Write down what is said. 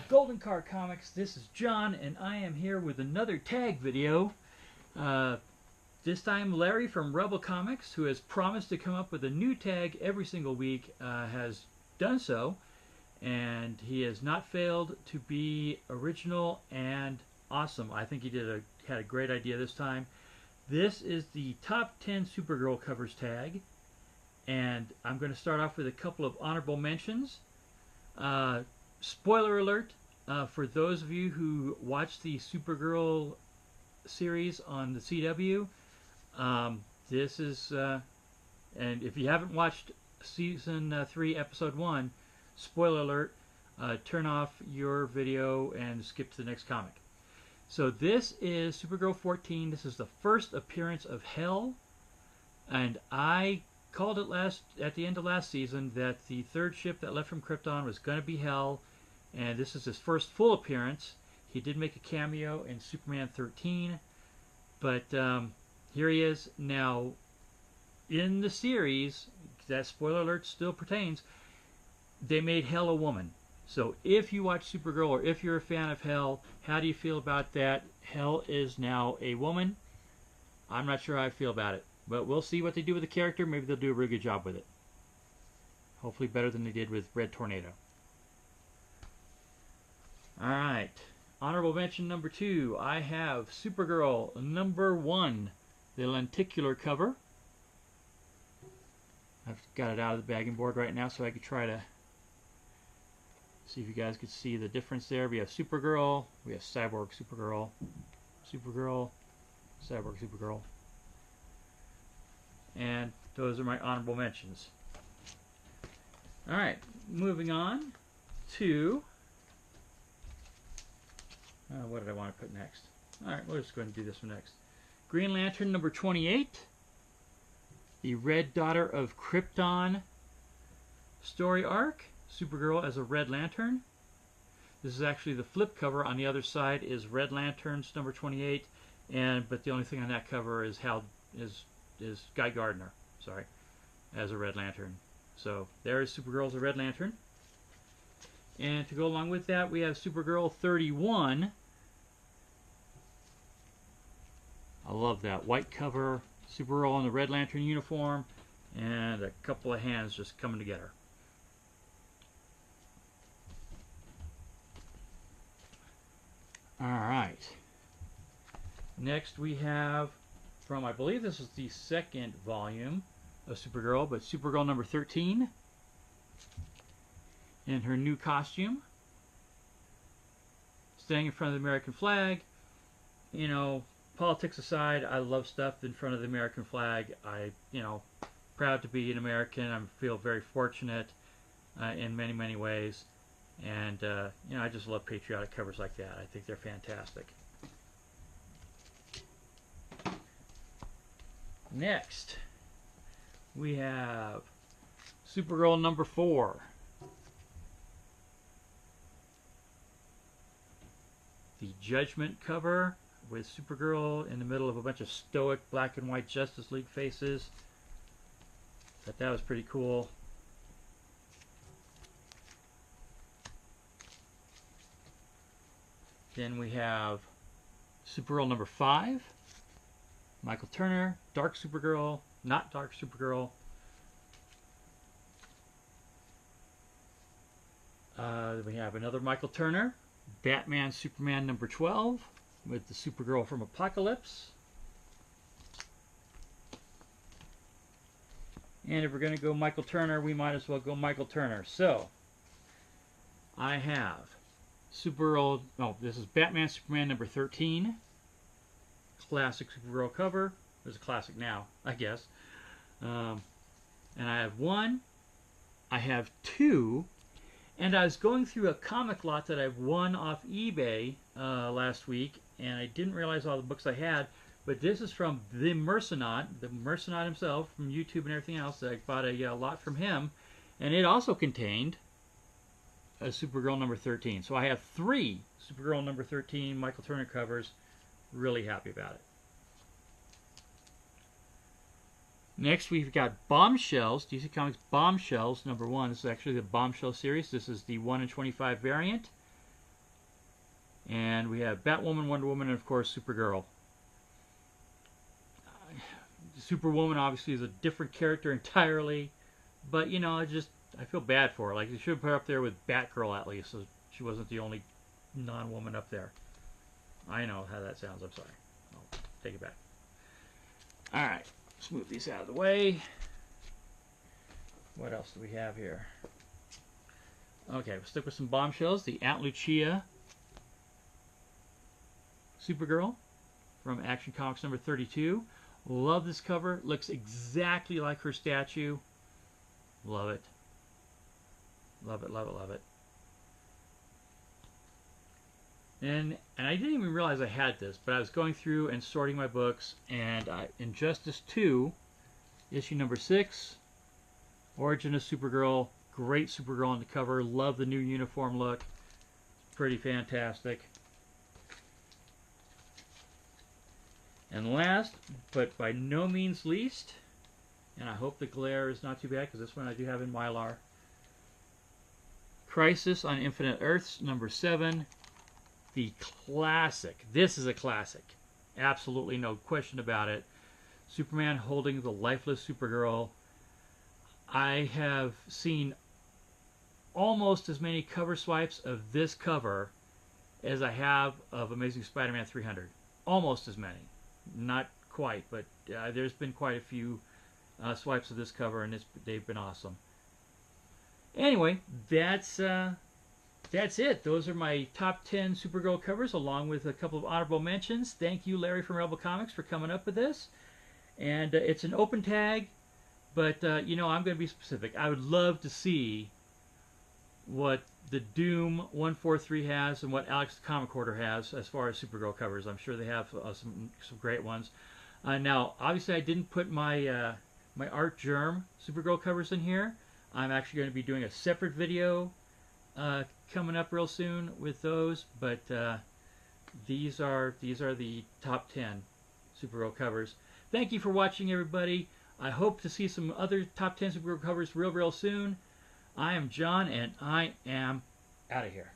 Golden Car Comics. This is John, and I am here with another tag video. This time, Larry from Rebel Comics, who has promised to come up with a new tag every single week, has done so, and he has not failed to be original and awesome. I think he had a great idea this time. This is the top 10 Supergirl covers tag, and I'm going to start off with a couple of honorable mentions. Spoiler alert, for those of you who watched the Supergirl series on the CW, this is, and if you haven't watched Season 3, Episode 1, spoiler alert, turn off your video and skip to the next comic. So this is Supergirl 14. This is the first appearance of Hell, and I called it at the end of last season that the third ship that left from Krypton was going to be Hell, and this is his first full appearance. He did make a cameo in Superman 13, but here he is. Now, in the series, that spoiler alert still pertains, they made Hell a woman. So if you watch Supergirl or if you're a fan of Hell, how do you feel about that? Hell is now a woman. I'm not sure how I feel about it, but we'll see what they do with the character. Maybe they'll do a really good job with it. Hopefully better than they did with Red Tornado. Alright, honorable mention number 2. I have Supergirl number 1, the lenticular cover. I've got it out of the bagging board right now so I could try to see if you guys could see the difference there. We have Supergirl, we have Cyborg Supergirl, Supergirl, Cyborg Supergirl. And those are my honorable mentions. Alright, moving on to... what did I want to put next? Alright, we'll just go ahead and do this one next. Green Lantern number 28. The Red Daughter of Krypton story arc. Supergirl as a Red Lantern. This is actually the flip cover. On the other side is Red Lanterns number 28, but the only thing on that cover is Guy Gardner, sorry, as a Red Lantern. So there is Supergirl as a Red Lantern. And to go along with that, we have Supergirl 31. I love that white cover, Supergirl in the Red Lantern uniform, and a couple of hands just coming together. Alright. Next we have from, I believe this is the second volume of Supergirl, but Supergirl number 13 in her new costume, standing in front of the American flag. You know, politics aside, I love stuff in front of the American flag. Proud to be an American. I feel very fortunate in many, many ways. And, I just love patriotic covers like that. I think they're fantastic. Next, we have Supergirl number 4. The Judgment cover with Supergirl in the middle of a bunch of stoic black and white Justice League faces. Thought that was pretty cool. Then we have Supergirl number 5. Michael Turner, Dark Supergirl, not Dark Supergirl. We have another Michael Turner, Batman Superman number 12, with the Supergirl from Apocalypse. And if we're going to go Michael Turner, we might as well go Michael Turner. So, I have Supergirl, this is Batman Superman number 13. Classic Supergirl cover. It's a classic now, I guess. And I have 1. I have 2. And I was going through a comic lot that I've won off eBay last week, and I didn't realize all the books I had. But this is from the Mercenaut himself, from YouTube and everything else. I bought a lot from him, and it also contained a Supergirl number 13. So I have 3 Supergirl number 13 Michael Turner covers. Really happy about it. Next, we've got Bombshells, DC Comics Bombshells number 1. This is actually the Bombshell series. This is the 1 in 25 variant. And we have Batwoman, Wonder Woman, and of course Supergirl. Superwoman obviously is a different character entirely, but you know, I feel bad for her. Like, you should put her up there with Batgirl at least, so she wasn't the only non-woman up there. I know how that sounds. I'm sorry. I'll take it back. All right, let's move these out of the way. What else do we have here? Okay, we'll stick with some bombshells. The Aunt Lucia Supergirl from Action Comics number 32. Love this cover. Looks exactly like her statue. Love it. Love it, love it, love it. And I didn't even realize I had this, but I was going through and sorting my books, and Injustice 2, issue number 6, Origin of Supergirl. Great Supergirl on the cover. Love the new uniform look. Pretty fantastic. And last, but by no means least, and I hope the glare is not too bad because this one I do have in Mylar. Crisis on Infinite Earths, number 7. The classic. This is a classic. Absolutely no question about it. Superman holding the lifeless Supergirl. I have seen almost as many cover swipes of this cover as I have of Amazing Spider-Man 300. Almost as many. Not quite, but there's been quite a few swipes of this cover, and they've been awesome. Anyway, that's it. Those are my top 10 Supergirl covers, along with a couple of honorable mentions. Thank you, Larry from Rebel Comics, for coming up with this. And it's an open tag, but you know, I'm going to be specific. I would love to see what the Doom 143 has and what Alex the Comic Hoarder has as far as Supergirl covers. I'm sure they have some great ones. Now, obviously, I didn't put my my Art Germ Supergirl covers in here. I'm actually going to be doing a separate video coming up real soon with those, but these are the top 10 Supergirl covers. Thank you for watching, everybody. I hope to see some other top 10 Supergirl covers real soon. I am John, and I am out of here.